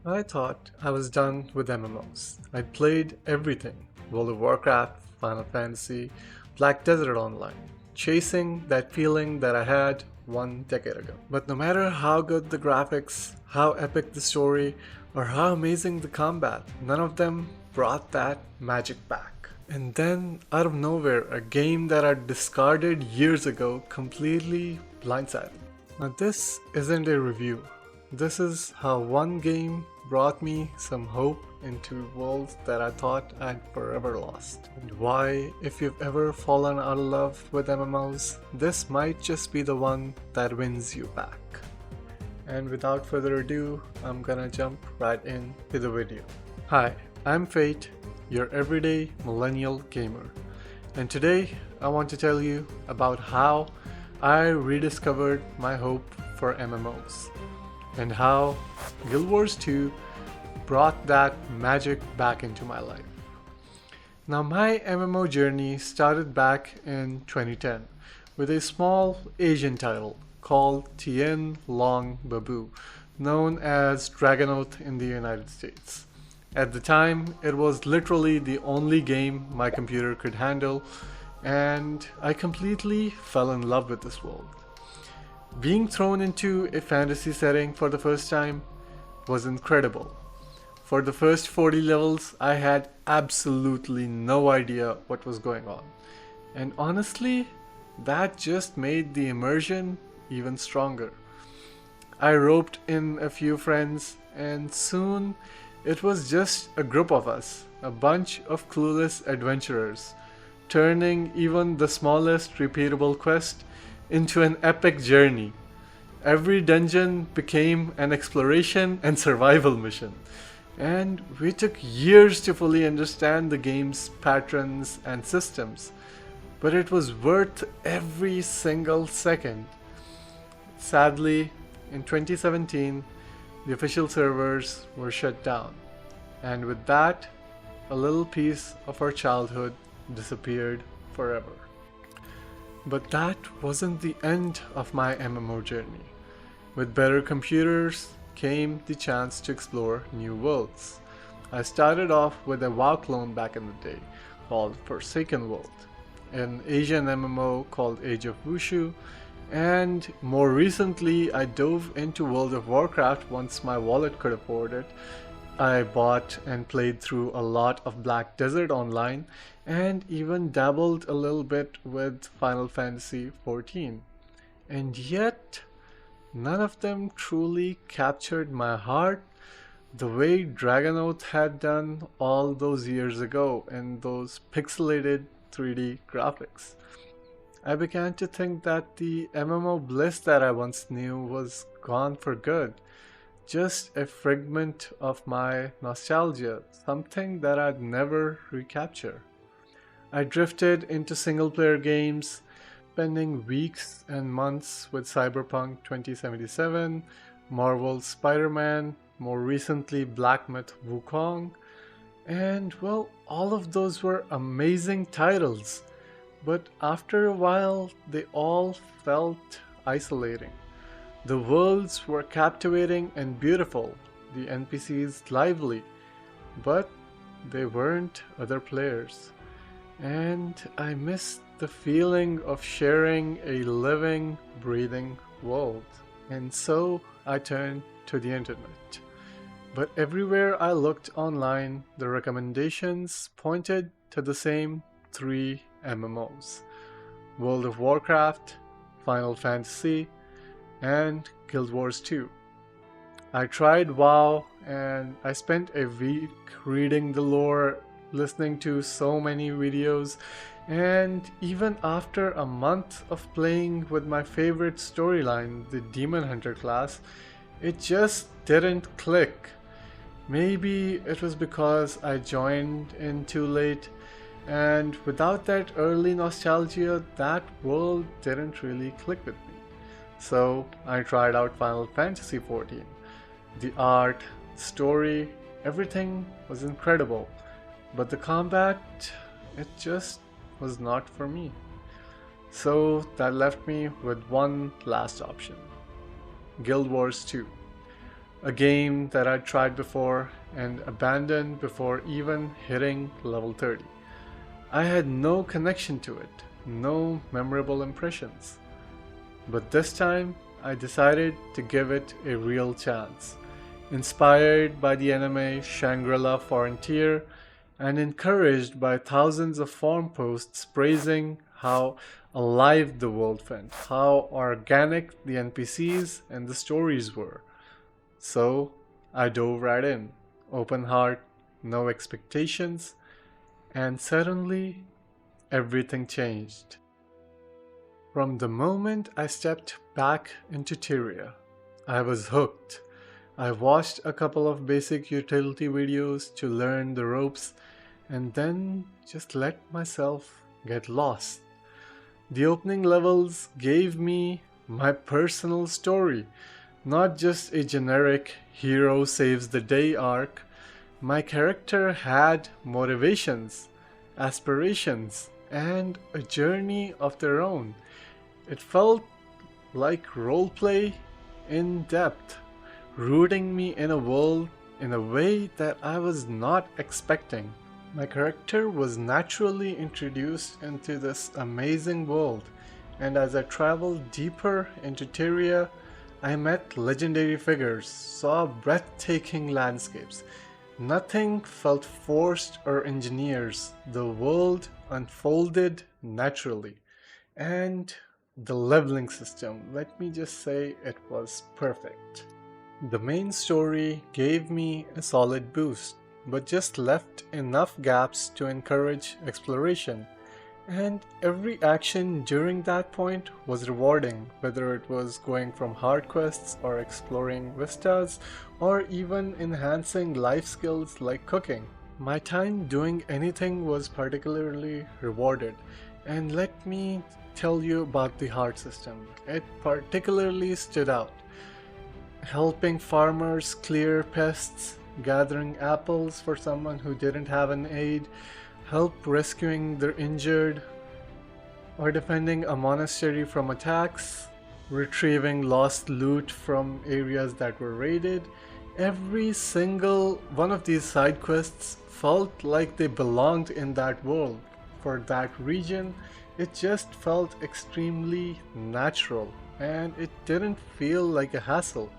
I thought I was done with MMOs. I'd played everything: World of Warcraft, Final Fantasy, Black Desert Online, chasing that feeling that I had 1 decade ago. But no matter how good the graphics, how epic the story, or how amazing the combat, none of them brought that magic back. And then, out of nowhere, a game that I discarded years ago completely blindsided me. Now, this isn't a review. This is how one game brought me some hope into worlds that I thought I'd forever lost. And why, if you've ever fallen out of love with MMOs, this might just be the one that wins you back. And without further ado, I'm gonna jump right into the video. Hi, I'm Fate, your everyday millennial gamer. And today I want to tell you about how I rediscovered my hope for MMOs and how Guild Wars 2 brought that magic back into my life. Now, my MMO journey started back in 2010 with a small Asian title called Tien Long Babu, known as Dragon in the United States. At the time, it was literally the only game my computer could handle, and I completely fell in love with this world. Being thrown into a fantasy setting for the first time was incredible. For the first 40 levels, I had absolutely no idea what was going on. And honestly, that just made the immersion even stronger. I roped in a few friends, and soon it was just a group of us, a bunch of clueless adventurers, turning even the smallest repeatable quest into an epic journey. Every dungeon became an exploration and survival mission, and we took years to fully understand the game's patterns and systems, but it was worth every single second. Sadly, in 2017, the official servers were shut down, and with that, a little piece of our childhood disappeared forever. But that wasn't the end of my MMO journey. With better computers came the chance to explore new worlds. I started off with a WoW clone back in the day called Forsaken World, an Asian MMO called Age of Wushu, and more recently I dove into World of Warcraft once my wallet could afford it. I bought and played through a lot of Black Desert Online and even dabbled a little bit with Final Fantasy XIV. And yet, none of them truly captured my heart the way Dragonoth had done all those years ago in those pixelated 3D graphics. I began to think that the MMO bliss that I once knew was gone for good. Just a fragment of my nostalgia, something that I'd never recapture. I drifted into single player games, spending weeks and months with Cyberpunk 2077, Marvel's Spider-Man, more recently Black Myth Wukong, and well, all of those were amazing titles, but after a while they all felt isolating. The worlds were captivating and beautiful, the NPCs lively, but they weren't other players. And I missed the feeling of sharing a living, breathing world. And so I turned to the internet. But everywhere I looked online, the recommendations pointed to the same three MMOs: World of Warcraft, Final Fantasy, and Guild Wars 2. I tried WoW and I spent a week reading the lore, listening to so many videos, and even after a month of playing with my favorite storyline, the Demon Hunter class, it just didn't click. Maybe it was because I joined in too late, and without that early nostalgia, that world didn't really click with me. So I tried out Final Fantasy XIV. The art, story, everything was incredible, but the combat, it just was not for me. So that left me with one last option: Guild Wars 2. a game that I'd tried before and abandoned before even hitting level 30. I had no connection to it, no memorable impressions. But this time, I decided to give it a real chance. Inspired by the anime Shangri-La Frontier and encouraged by thousands of forum posts praising how alive the world felt, how organic the NPCs and the stories were. So I dove right in, open heart, no expectations, and suddenly everything changed. From the moment I stepped back into Tyria, I was hooked. I watched a couple of basic utility videos to learn the ropes and then just let myself get lost. The opening levels gave me my personal story, not just a generic hero saves the day arc. My character had motivations, aspirations, and a journey of their own. It felt like roleplay in depth, rooting me in a world in a way that I was not expecting. My character was naturally introduced into this amazing world, and as I traveled deeper into Tyria, I met legendary figures, saw breathtaking landscapes. Nothing felt forced or engineered. The world unfolded naturally. And the leveling system, let me just say it was perfect. The main story gave me a solid boost, but just left enough gaps to encourage exploration. And every action during that point was rewarding, whether it was going from hard quests or exploring vistas or even enhancing life skills like cooking. My time doing anything was particularly rewarded, and let me tell you about the heart system. It particularly stood out. Helping farmers clear pests, gathering apples for someone who didn't have an aid, help rescuing the injured, or defending a monastery from attacks, retrieving lost loot from areas that were raided. Every single one of these side quests felt like they belonged in that world. For that region, it just felt extremely natural, and it didn't feel like a hassle.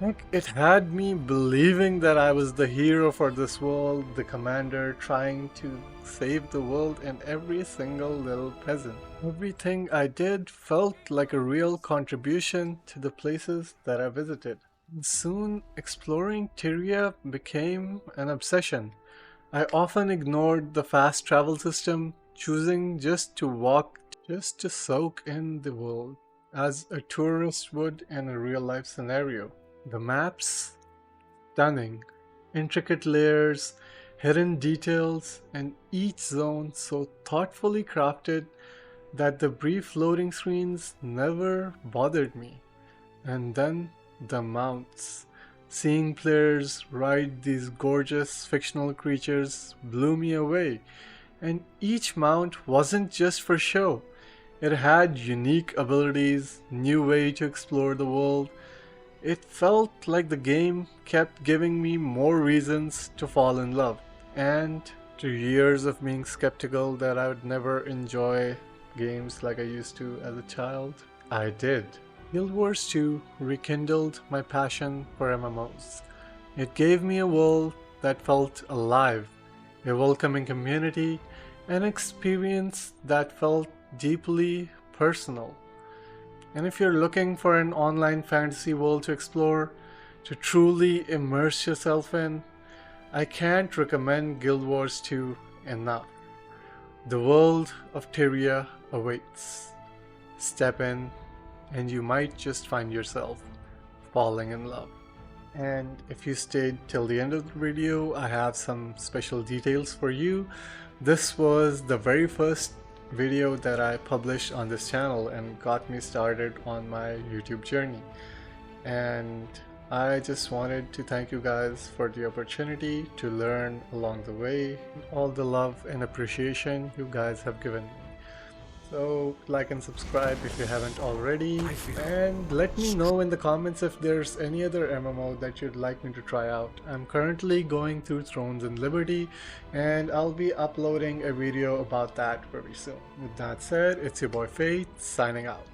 Like, it had me believing that I was the hero for this world, the commander trying to save the world and every single little peasant. Everything I did felt like a real contribution to the places that I visited. And soon, exploring Tyria became an obsession. I often ignored the fast travel system, choosing just to walk, just to soak in the world, as a tourist would in a real-life scenario. The maps, stunning, intricate layers, hidden details, and each zone so thoughtfully crafted that the brief loading screens never bothered me. And then the mounts. Seeing players ride these gorgeous fictional creatures blew me away. And each mount wasn't just for show. It had unique abilities, new way to explore the world. It felt like the game kept giving me more reasons to fall in love. And to years of being skeptical that I would never enjoy games like I used to as a child, I did. Guild Wars 2 rekindled my passion for MMOs. It gave me a world that felt alive, a welcoming community, an experience that felt deeply personal. And if you're looking for an online fantasy world to explore, to truly immerse yourself in, I can't recommend Guild Wars 2 enough. The world of Tyria awaits. Step in, and you might just find yourself falling in love. And if you stayed till the end of the video, I have some special details for you. This was the very first video that I published on this channel and got me started on my YouTube journey. And I just wanted to thank you guys for the opportunity to learn along the way, all the love and appreciation you guys have given me. So like and subscribe if you haven't already, and let me know in the comments if there's any other MMO that you'd like me to try out. I'm currently going through Thrones and Liberty, and I'll be uploading a video about that very soon. With that said, it's your boy Faith signing out.